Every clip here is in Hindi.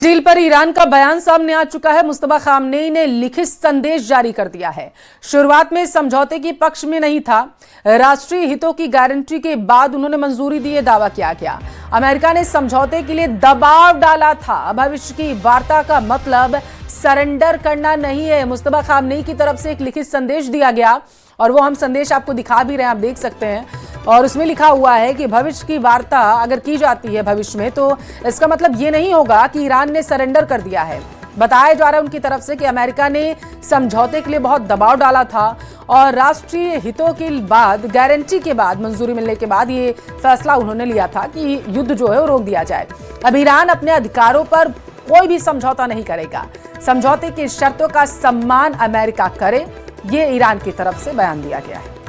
डील पर ईरान का बयान सामने आ चुका है। मुस्तफा खामनेई ने लिखित संदेश जारी कर दिया है। शुरुआत में समझौते के पक्ष में नहीं था, राष्ट्रीय हितों की गारंटी के बाद उन्होंने मंजूरी दी, ये दावा किया गया। अमेरिका ने समझौते के लिए दबाव डाला था। भविष्य की वार्ता का मतलब सरेंडर करना नहीं है। मुस्तफा खामनेई की तरफ से एक लिखित संदेश दिया गया और वो हम संदेश आपको दिखा भी रहे हैं, आप देख सकते हैं। और उसमें लिखा हुआ है कि भविष्य की वार्ता अगर की जाती है भविष्य में, तो इसका मतलब ये नहीं होगा कि ईरान ने सरेंडर कर दिया है। बताया जा रहा है उनकी तरफ से कि अमेरिका ने समझौते के लिए बहुत दबाव डाला था और राष्ट्रीय हितों के बाद, गारंटी के बाद, मंजूरी मिलने के बाद ये फैसला उन्होंने लिया था कि युद्ध जो है वो रोक दिया जाए। अब ईरान अपने अधिकारों पर कोई भी समझौता नहीं करेगा। समझौते की शर्तों का सम्मान अमेरिका करे, ये ईरान की तरफ से बयान दिया गया है।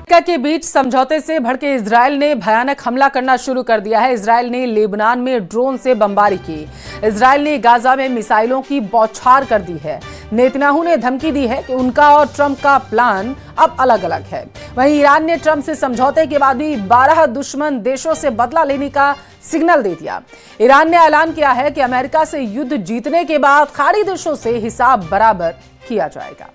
अमेरिका के बीच समझौते से भड़के इजरायल ने भयानक हमला करना शुरू कर दिया है। इजरायल ने लेबनान में ड्रोन से बमबारी की। इजरायल ने गाजा में मिसाइलों की बौछार कर दी है। नेतन्याहू ने धमकी दी है कि उनका और ट्रंप का प्लान अब अलग अलग है। वहीं ईरान ने ट्रंप से समझौते के बाद भी 12 दुश्मन देशों से बदला लेने का सिग्नल दे दिया। ईरान ने ऐलान किया है कि अमेरिका से युद्ध जीतने के बाद खाड़ी देशों से हिसाब बराबर किया जाएगा।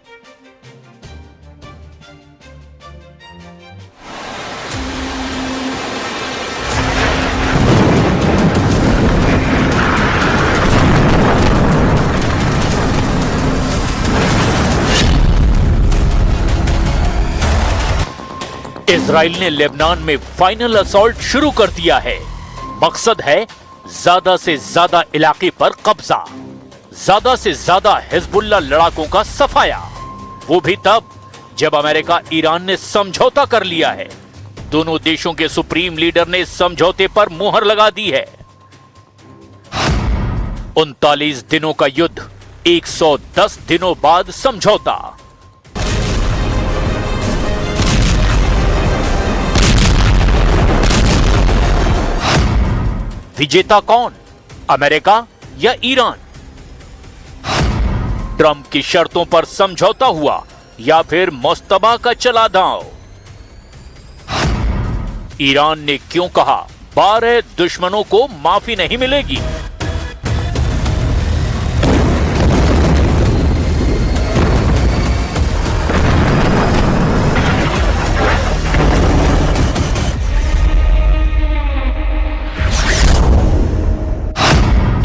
इजराइल ने लेबनान में फाइनल असॉल्ट शुरू कर दिया है। मकसद है ज्यादा से ज्यादा इलाके पर कब्जा, ज्यादा से ज्यादा हिजबुल्लाह लड़ाकों का सफाया। वो भी तब जब अमेरिका ईरान ने समझौता कर लिया है। दोनों देशों के सुप्रीम लीडर ने समझौते पर मुहर लगा दी है। 39 दिनों का युद्ध, 110 दिनों बाद समझौता। विजेता कौन, अमेरिका या ईरान? ट्रंप की शर्तों पर समझौता हुआ या फिर मुस्तफा का चला दांव? ईरान ने क्यों कहा 12 दुश्मनों को माफी नहीं मिलेगी?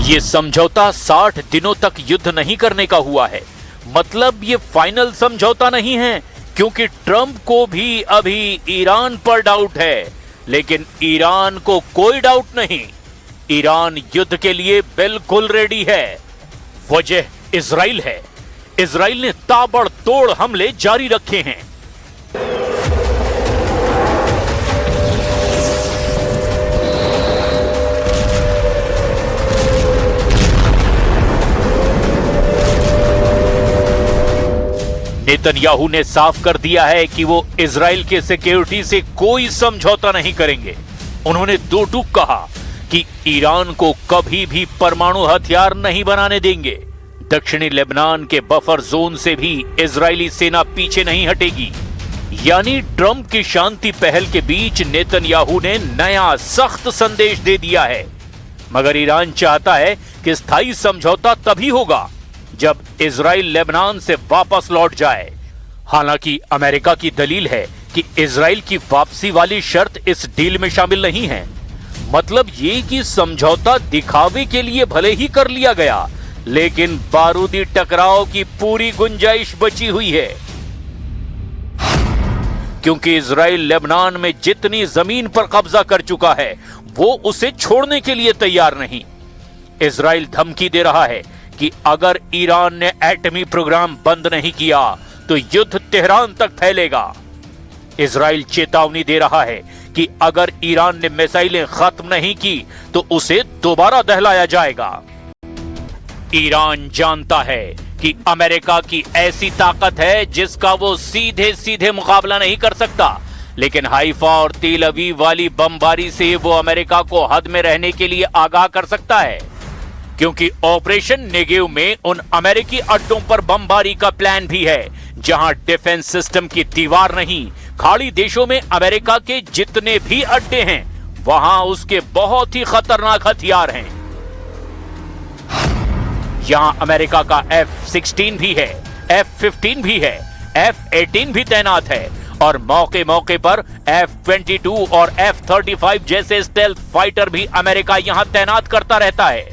ये समझौता 60 दिनों तक युद्ध नहीं करने का हुआ है। मतलब ये फाइनल समझौता नहीं है, क्योंकि ट्रंप को भी अभी ईरान पर डाउट है। लेकिन ईरान को कोई डाउट नहीं, ईरान युद्ध के लिए बिल्कुल रेडी है। वजह इजराइल है। इजराइल ने ताबड़तोड़ हमले जारी रखे हैं। नेतन्याहू ने साफ कर दिया है कि वो इजराइल के सिक्योरिटी से कोई समझौता नहीं करेंगे। उन्होंने दो टूक कहा कि ईरान को कभी भी परमाणु हथियार नहीं बनाने देंगे। दक्षिणी लेबनान के बफर जोन से भी इजरायली सेना पीछे नहीं हटेगी। यानी ट्रंप की शांति पहल के बीच नेतन्याहू ने नया सख्त संदेश दे दिया है। मगर ईरान चाहता है कि स्थायी समझौता तभी होगा जब इजराइल लेबनान से वापस लौट जाए। हालांकि अमेरिका की दलील है कि इजराइल की वापसी वाली शर्त इस डील में शामिल नहीं है। मतलब ये कि समझौता दिखावे के लिए भले ही कर लिया गया, लेकिन बारूदी टकराव की पूरी गुंजाइश बची हुई है। क्योंकि इजराइल लेबनान में जितनी जमीन पर कब्जा कर चुका है, वो उसे छोड़ने के लिए तैयार नहीं। इजराइल धमकी दे रहा है कि अगर ईरान ने एटमी प्रोग्राम बंद नहीं किया तो युद्ध तेहरान तक फैलेगा। इजराइल चेतावनी दे रहा है कि अगर ईरान ने मिसाइलें खत्म नहीं की तो उसे दोबारा दहलाया जाएगा। ईरान जानता है कि अमेरिका की ऐसी ताकत है जिसका वो सीधे सीधे मुकाबला नहीं कर सकता, लेकिन हाइफा और तेल अवीव वाली बमबारी से वो अमेरिका को हद में रहने के लिए आगाह कर सकता है, क्योंकि ऑपरेशन नेगेव में उन अमेरिकी अड्डों पर बमबारी का प्लान भी है जहां डिफेंस सिस्टम की दीवार नहीं, खाड़ी देशों में अमेरिका के जितने भी अड्डे हैं वहां उसके बहुत ही खतरनाक हथियार हैं। यहां अमेरिका का F-16 भी है, F-15 भी है, F-18 भी तैनात है और मौके मौके पर F-22 और F-35 जैसे स्टेल्थ फाइटर भी अमेरिका यहां तैनात करता रहता है।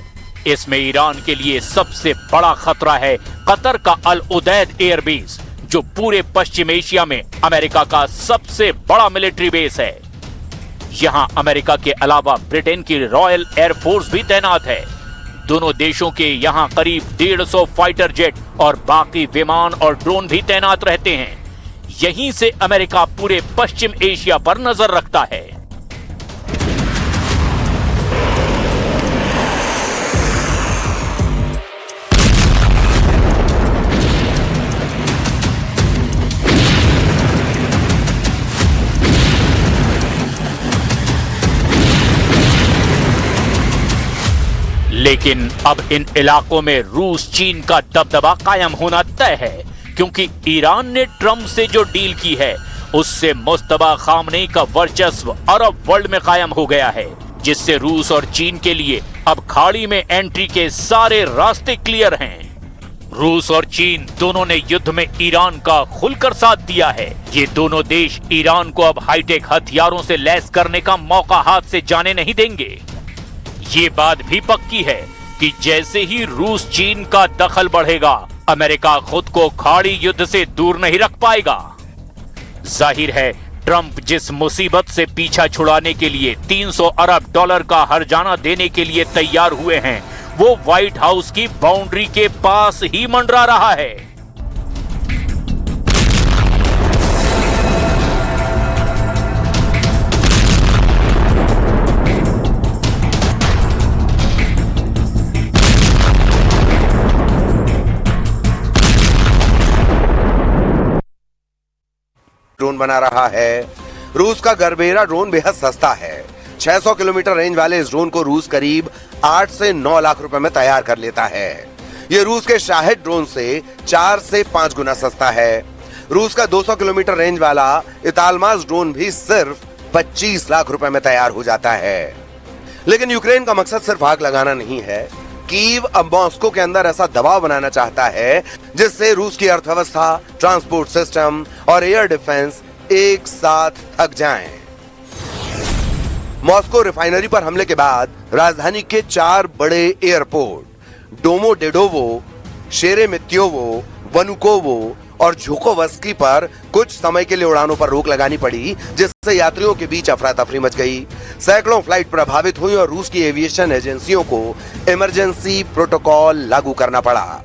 इसमें ईरान के लिए सबसे बड़ा खतरा है कतर का अल उदैद एयरबेस, जो पूरे पश्चिम एशिया में अमेरिका का सबसे बड़ा मिलिट्री बेस है। यहां अमेरिका के अलावा ब्रिटेन की रॉयल एयरफोर्स भी तैनात है। दोनों देशों के यहां करीब 150 फाइटर जेट और बाकी विमान और ड्रोन भी तैनात रहते हैं। यहीं से अमेरिका पूरे पश्चिम एशिया पर नजर रखता है। लेकिन अब इन इलाकों में रूस चीन का दबदबा कायम होना तय है, क्योंकि ईरान ने ट्रंप से जो डील की है उससे मुस्तबा खामनेई का वर्चस्व अरब वर्ल्ड में कायम हो गया है, जिससे रूस और चीन के लिए अब खाड़ी में एंट्री के सारे रास्ते क्लियर हैं। रूस और चीन दोनों ने युद्ध में ईरान का खुलकर साथ दिया है। ये दोनों देश ईरान को अब हाईटेक हथियारों से लैस करने का मौका हाथ से जाने नहीं देंगे। ये बात भी पक्की है कि जैसे ही रूस चीन का दखल बढ़ेगा, अमेरिका खुद को खाड़ी युद्ध से दूर नहीं रख पाएगा। जाहिर है ट्रंप जिस मुसीबत से पीछा छुड़ाने के लिए 300 अरब डॉलर का हर्जाना देने के लिए तैयार हुए हैं, वो व्हाइट हाउस की बाउंड्री के पास ही मंडरा रहा है। ड्रोन बना रहा है। रूस का गर्बेरा ड्रोन बेहद सस्ता है। 600 किलोमीटर रेंज वाले इस ड्रोन को रूस करीब 8 से 9 लाख रुपए में तैयार कर लेता है। यह रूस के शाहिद ड्रोन से 4 से 5 गुना सस्ता है। रूस का 200 किलोमीटर रेंज वाला इतालमास ड्रोन भी सिर्फ 25 लाख रुपए में तैयार हो जाता है। लेकिन यूक्रेन का मकसद सिर्फ आग लगाना नहीं है। कीव अब मॉस्को के अंदर ऐसा दबाव बनाना चाहता है जिससे रूस की अर्थव्यवस्था, ट्रांसपोर्ट सिस्टम और एयर डिफेंस एक साथ थक जाएं। मॉस्को रिफाइनरी पर हमले के बाद राजधानी के 4 बड़े एयरपोर्ट डोमोडेडोवो, शेरेमेत्योवो, वनुकोवो और झुकोवस्की पर कुछ समय के लिए उड़ानों पर रोक लगानी पड़ी, जिससे यात्रियों के बीच अफरा तफरी मच गई। सैकड़ों फ्लाइट प्रभावित हुई और रूस की एविएशन एजेंसियों को इमरजेंसी प्रोटोकॉल लागू करना पड़ा।